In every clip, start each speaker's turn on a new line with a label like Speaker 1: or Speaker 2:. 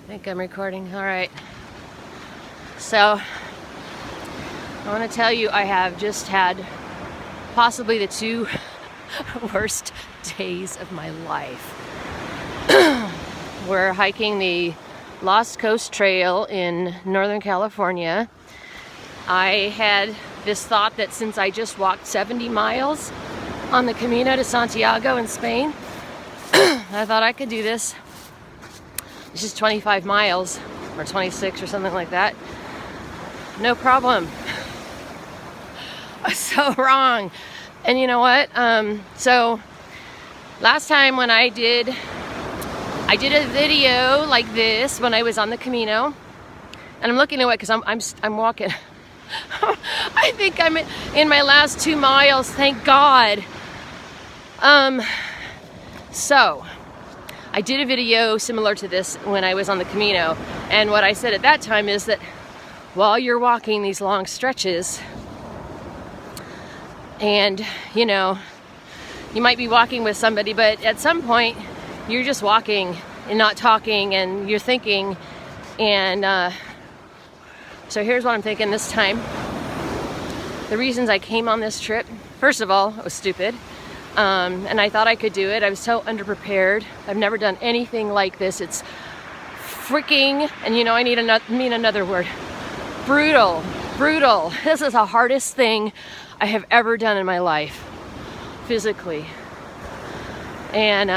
Speaker 1: I think I'm recording. All right. So I want to tell you I have just had possibly the two worst days of my life. We're hiking the Lost Coast Trail in Northern California. I had this thought that since I just walked 70 miles on the Camino de Santiago in Spain, I thought I could do this. It's just 25 miles or 26 or something like that. No problem. I was so wrong. And you know what? So last time when I did a video like this when I was on the Camino, and I'm looking away because I'm walking. I think I'm in my last 2 miles, thank God. So I did a video similar to this when I was on the Camino, and what I said at that time is that while you're walking these long stretches, and you know, you might be walking with somebody, but at some point you're just walking and not talking, and you're thinking, and so here's what I'm thinking this time. The reasons I came on this trip, first of all, it was stupid. And I thought I could do it. I was so underprepared. I've never done anything like this. It's freaking, and you know, I mean another word, brutal. This is the hardest thing I have ever done in my life, physically. And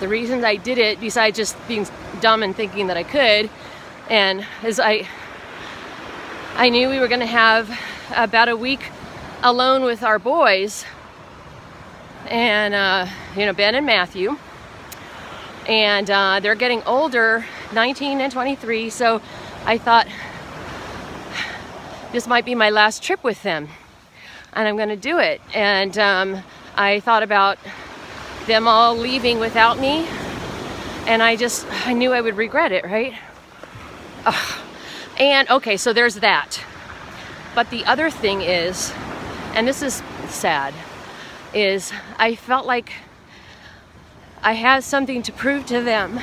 Speaker 1: the reasons I did it, besides just being dumb and thinking that I could, and is I knew we were going to have about a week alone with our boys. And, you know, Ben and Matthew, and they're getting older, 19 and 23, so I thought this might be my last trip with them, and I'm going to do it. And I thought about them all leaving without me, and I knew I would regret it, right? Ugh. And, okay, so there's that. But the other thing is, and this is sad, is I felt like I had something to prove to them.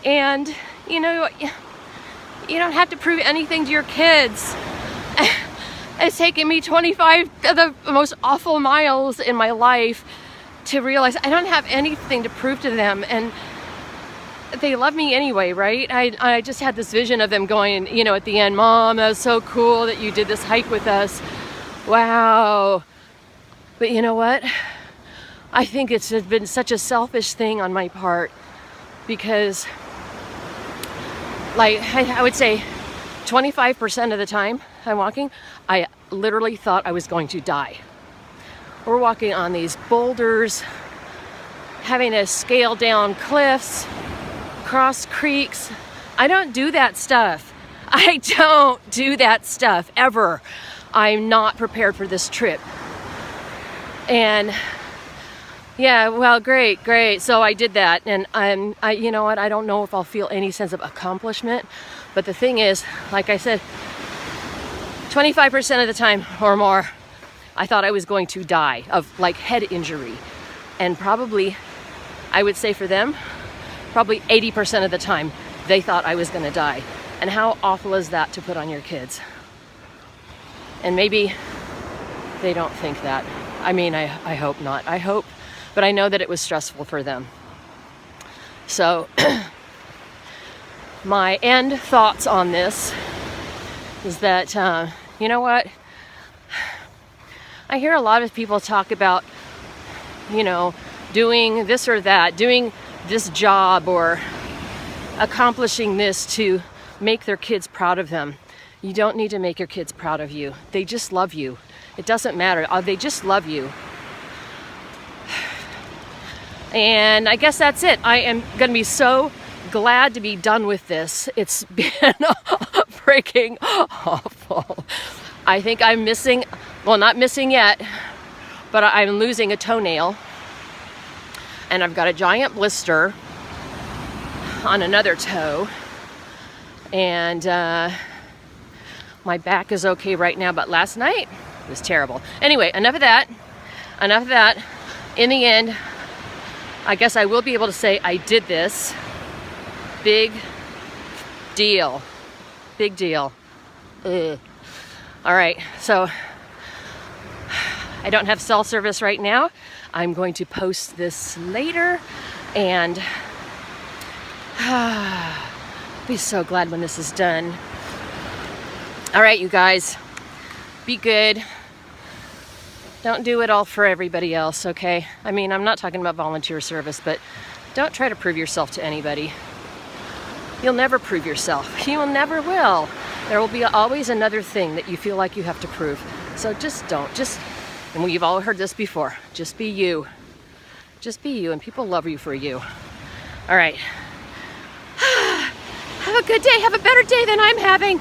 Speaker 1: And you know, you don't have to prove anything to your kids. It's taken me 25 of the most awful miles in my life to realize I don't have anything to prove to them, and they love me anyway, right? I just had this vision of them going, you know, at the end, Mom, that was so cool that you did this hike with us. Wow. But you know what? I think it's been such a selfish thing on my part, because like I would say 25% of the time I'm walking, I literally thought I was going to die. We're walking on these boulders, having to scale down cliffs, cross creeks. I don't do that stuff. I don't do that stuff ever. I'm not prepared for this trip. And yeah, well, great. So I did that, and you know what? I don't know if I'll feel any sense of accomplishment, but the thing is, like I said, 25% of the time or more, I thought I was going to die of like head injury, and probably, I would say for them, probably 80% of the time, they thought I was going to die. And how awful is that to put on your kids? And maybe they don't think that. I mean, I hope not. I hope, but I know that it was stressful for them. So my end thoughts on this is that, you know what? I hear a lot of people talk about, you know, doing this or that, doing this job or accomplishing this to make their kids proud of them. You don't need to make your kids proud of you. They just love you. It doesn't matter. They just love you. And I guess that's it. I am going to be so glad to be done with this. It's been freaking awful. I think I'm missing, well, not missing yet, but I'm losing a toenail. And I've got a giant blister on another toe. And my back is okay right now, but last night it was terrible. Anyway, enough of that. In the end, I guess I will be able to say I did this. Big deal. Big deal. Ugh. All right, so I don't have cell service right now. I'm going to post this later, and I'll be so glad when this is done. All right, you guys, be good. Don't do it all for everybody else, okay? I mean, I'm not talking about volunteer service, but don't try to prove yourself to anybody. You'll never prove yourself. You never will. There will be always another thing that you feel like you have to prove. So just don't. And we've all heard this before. Just be you. Just be you, and people love you for you. All right. Have a good day. Have a better day than I'm having.